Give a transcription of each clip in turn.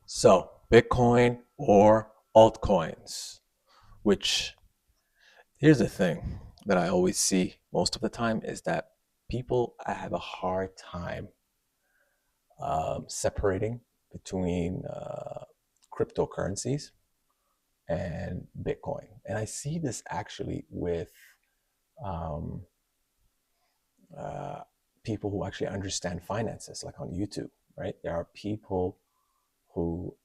So, Bitcoin or altcoins, which here's the thing that I always see most of the time is that people have a hard time separating between cryptocurrencies and Bitcoin. And I see this actually with um, uh, people who actually understand finances, like on YouTube, right? There are people who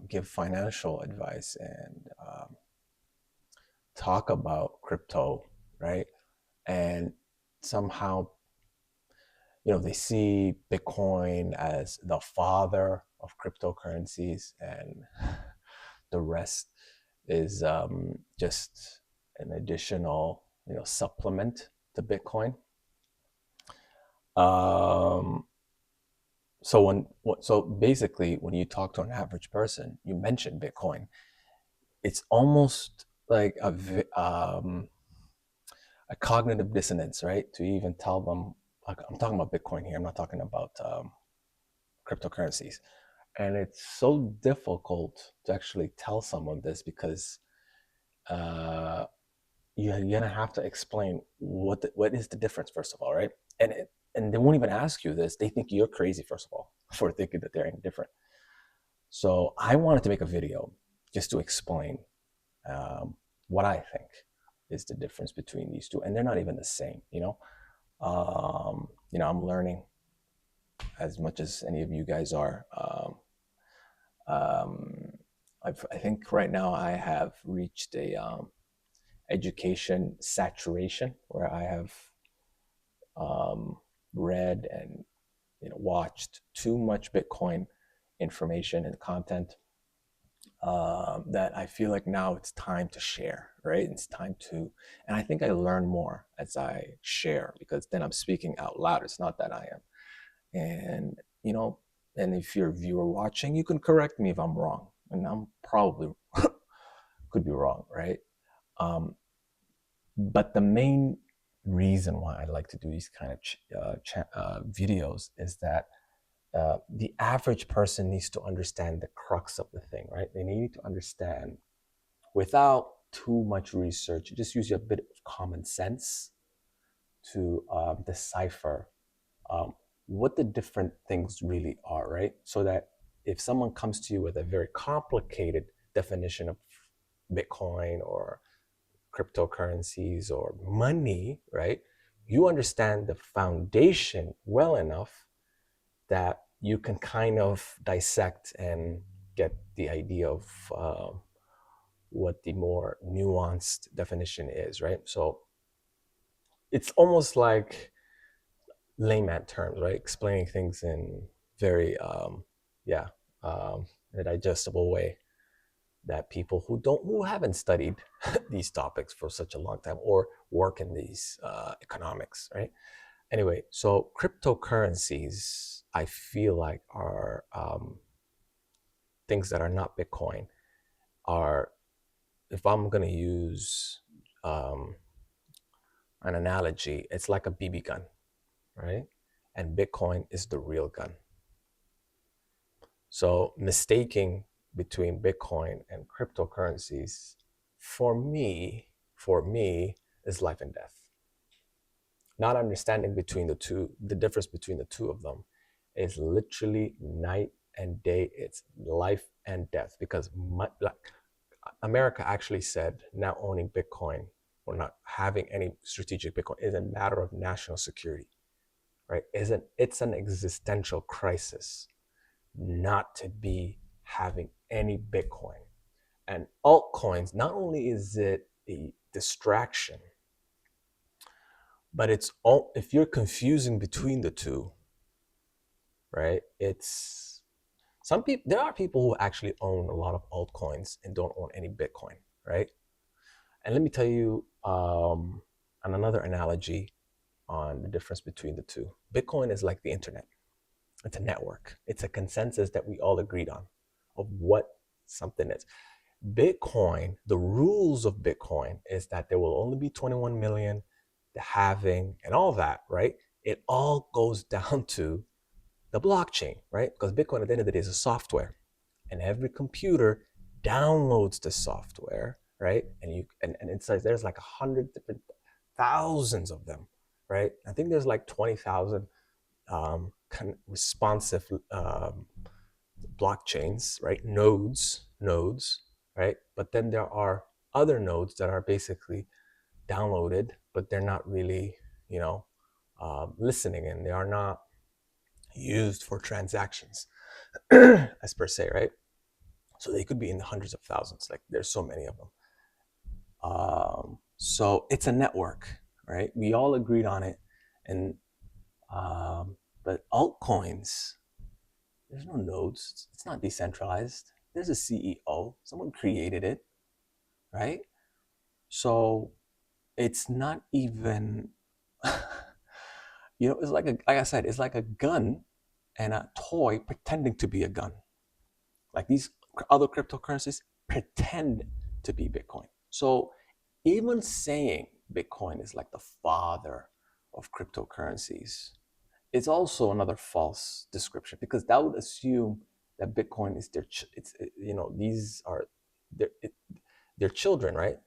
give financial advice and talk about crypto, right? And somehow, they see Bitcoin as the father of cryptocurrencies, and the rest is just an additional, supplement to Bitcoin. Um, so basically, when you talk to an average person, you mention Bitcoin, it's almost like a cognitive dissonance, right? To even tell them, like, I'm talking about Bitcoin here. I'm not talking about cryptocurrencies. And it's so difficult to actually tell someone this because uh, you're gonna have to explain what is the difference first of all, right? And they won't even ask you this. They think you're crazy first of all for thinking that they're indifferent. So I wanted to make a video just to explain what I think is the difference between these two, and they're not even the same. I'm learning as much as any of you guys are. Um, I think right now I have reached a education saturation where I have read and watched too much Bitcoin information and content that I feel like now it's time to share, right? It's time to, and I think I learn more as I share because then I'm speaking out loud. It's not that I am. And, and if you're a viewer watching, you can correct me if I'm wrong. And I'm probably could be wrong, right? Um, but the main reason why I like to do these kind of videos is that the average person needs to understand the crux of the thing, right? They need to understand without too much research. Just use a bit of common sense to decipher um, what the different things really are, right? So that if someone comes to you with a very complicated definition of Bitcoin or cryptocurrencies or money, right? You understand the foundation well enough that you can kind of dissect and get the idea of what the more nuanced definition is, right? So it's almost like layman terms, right? Explaining things in very, yeah, in a digestible way that people who haven't studied these topics for such a long time or work in these economics, right? Anyway, so cryptocurrencies, I feel like are things that are not Bitcoin. Are, if I'm gonna use an analogy, it's like a BB gun, right? And Bitcoin is the real gun. So mistaking between Bitcoin and cryptocurrencies, for me, is life and death. Not understanding between the two, the difference between the two of them, is literally night and day. It's life and death because America actually said now owning Bitcoin or not having any strategic Bitcoin is a matter of national security, right? It's an existential crisis not to be having any Bitcoin. And altcoins, not only is it a distraction, but it's all, if you're confusing between the two, right? It's some people, there are people who actually own a lot of altcoins and don't own any Bitcoin, right? And let me tell you on another analogy on the difference between the two. Bitcoin is like the internet. It's a network. It's a consensus that we all agreed on of what something is. Bitcoin, the rules of Bitcoin is that there will only be 21 million, the halving and all that, right? It all goes down to the blockchain, right? Because Bitcoin at the end of the day is a software. and every computer downloads the software, right? And it's like there's like 100 different thousands of them, right? I think there's like 20,000 responsive blockchains, right? Nodes, right? But then there are other nodes that are basically downloaded, but they're not really, you know, listening, and they are not used for transactions as per se, right? So they could be in the hundreds of thousands. Like there's so many of them. So it's a network, right? We all agreed on it, and but altcoins, there's no nodes. It's not decentralized. There's a CEO. Someone created it, right? So it's not even, it's like I said, it's like a gun and a toy pretending to be a gun. Like these other cryptocurrencies pretend to be Bitcoin. So even saying Bitcoin is like the father of cryptocurrencies, it's also another false description, because that would assume that Bitcoin is these are their children, right?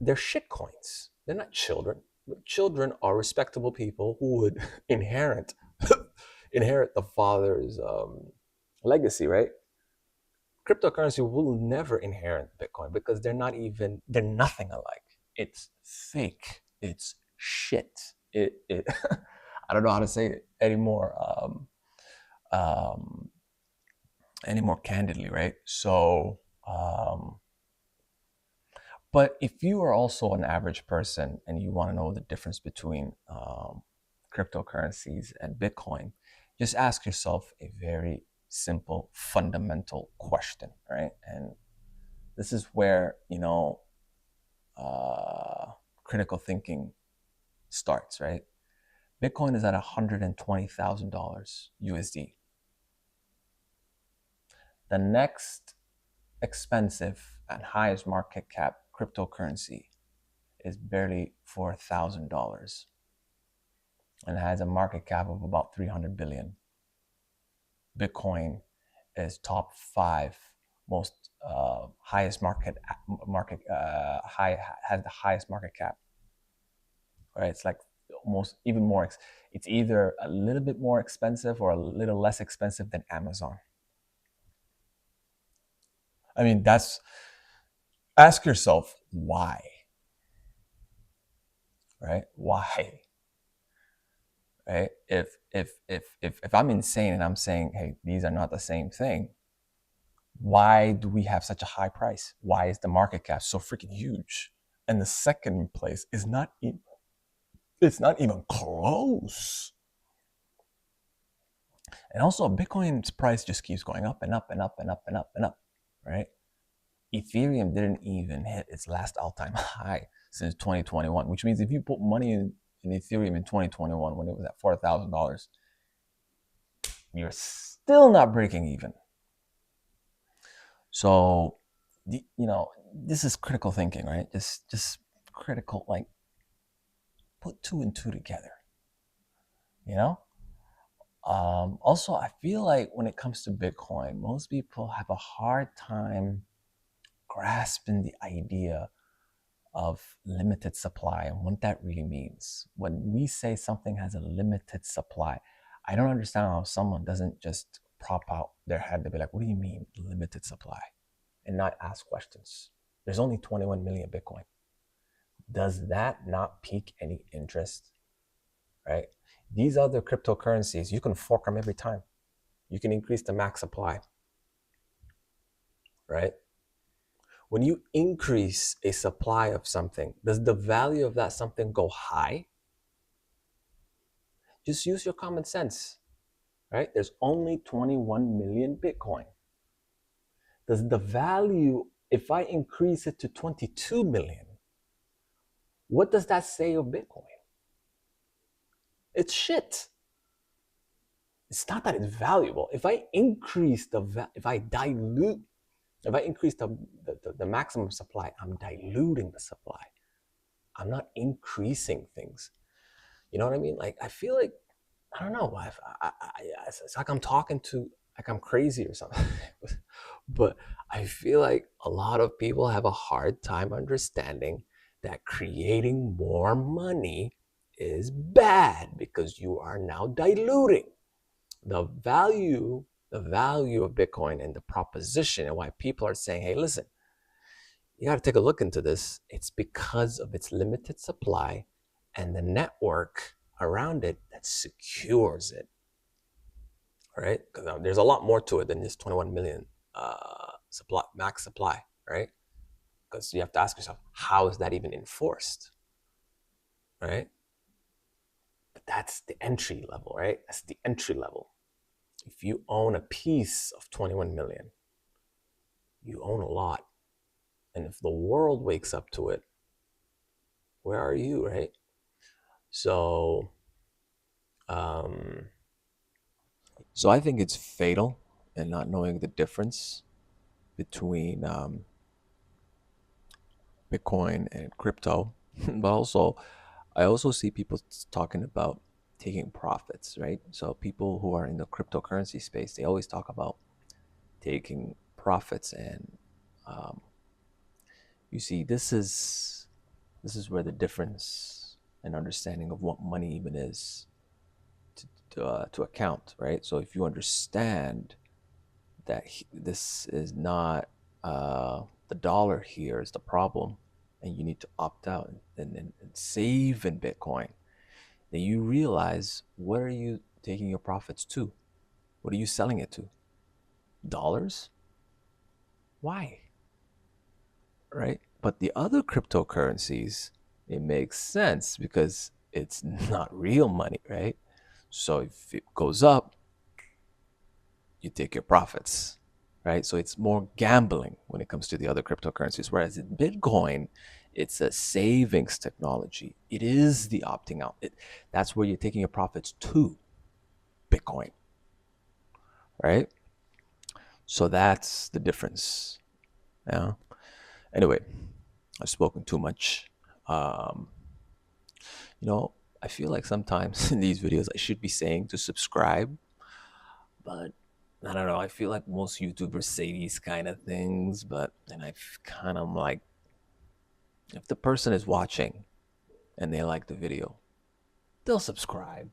They're shit coins. They're not children. Children are respectable people who would inherit the father's legacy, right? Cryptocurrency will never inherit Bitcoin because they're nothing alike. It's fake. It's shit. It I don't know how to say it anymore. Um, any more candidly, right? So, but if you are also an average person and you want to know the difference between cryptocurrencies and Bitcoin, just ask yourself a very simple, fundamental question, right? And this is where, critical thinking starts, right? Bitcoin is at $120,000 USD. The next expensive and highest market cap cryptocurrency is barely $4,000 and has a market cap of about 300 billion. Bitcoin is top 5 most highest has the highest market cap. Right? It's like almost even more. It's either a little bit more expensive or a little less expensive than Amazon. I mean, ask yourself why, right? Why, right? If I'm insane and I'm saying, hey, these are not the same thing, why do we have such a high price? Why is the market cap so freaking huge? And the second place is it's not even close. And also, Bitcoin's price just keeps going up and up and up and up and up and up, right? Ethereum didn't even hit its last all-time high since 2021, which means if you put money in Ethereum in 2021 when it was at $4,000, you're still not breaking even. So, this is critical thinking, right? Just critical, like put 2 and 2 together, Also, I feel like when it comes to Bitcoin, most people have a hard time grasping the idea of limited supply and what that really means. When we say something has a limited supply, I don't understand how someone doesn't just prop out their head to be like, what do you mean limited supply? And not ask questions. There's only 21 million Bitcoin. Does that not pique any interest? Right? These other cryptocurrencies, you can fork them every time. You can increase the max supply, right? When you increase a supply of something, does the value of that something go high? Just use your common sense, right? There's only 21 million Bitcoin. Does the value, if I increase it to 22 million, what does that say of Bitcoin? It's shit. It's not that it's valuable. If I increase if I increase the maximum supply, I'm diluting the supply. I'm not increasing things. You know what I mean? Like, I feel like, I don't know. It's like I'm talking to like I'm crazy or something. But I feel like a lot of people have a hard time understanding that creating more money is bad because you are now diluting the value the value of Bitcoin and the proposition, and why people are saying, hey, listen, you got to take a look into this. It's because of its limited supply and the network around it that secures it. All right, because there's a lot more to it than just 21 million supply, max supply, right? Because you have to ask yourself, how is that even enforced, right? But that's the entry level, right? That's the entry level. If you own a piece of 21 million, you own a lot. And if the world wakes up to it, where are you, right? So, um, so I think it's fatal in not knowing the difference between Bitcoin and crypto. But also, I also see people talking about taking profits, right? So people who are in the cryptocurrency space, they always talk about taking profits, and um, you see, this is where the difference and understanding of what money even is to account, right? So if you understand that this is not the dollar here is the problem, and you need to opt out and save in Bitcoin, then you realize, where are you taking your profits to? What are you selling it to? Dollars? Why? Right? But the other cryptocurrencies, it makes sense because it's not real money, right? So if it goes up, you take your profits, right? So it's more gambling when it comes to the other cryptocurrencies. Whereas in Bitcoin, it's a savings technology. It is the opting out. That's where you're taking your profits to Bitcoin, right? So that's the difference. Yeah. Anyway, I've spoken too much. Um, you know, I feel like sometimes in these videos I should be saying to subscribe, but I don't know. I feel like most YouTubers say these kind of things, but then I kind of like, if the person is watching and they like the video, they'll subscribe,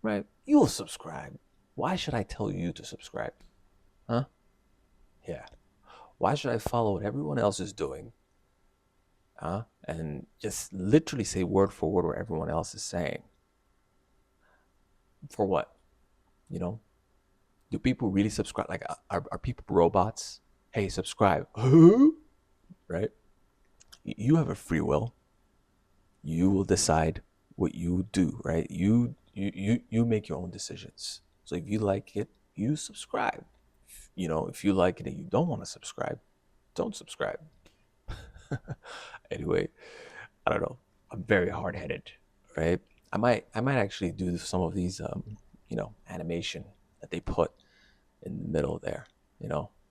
right? You'll subscribe. Why should I tell you to subscribe? Huh? Yeah. Why should I follow what everyone else is doing? Huh? And just literally say word for word what everyone else is saying. For what? You know? Do people really subscribe? Like, are people robots? Hey, subscribe. Right? You have a free will. You will decide what you do, right? You make your own decisions. So if you like it, you subscribe. If you like it and you don't want to subscribe, don't subscribe. Anyway, I don't know. I'm very hard headed, right? I might actually do some of these animation that they put in the middle there,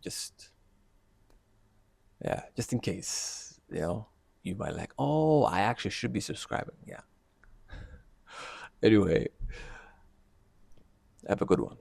just, yeah, just in case, you might like, oh, I actually should be subscribing. Yeah. Anyway, have a good one.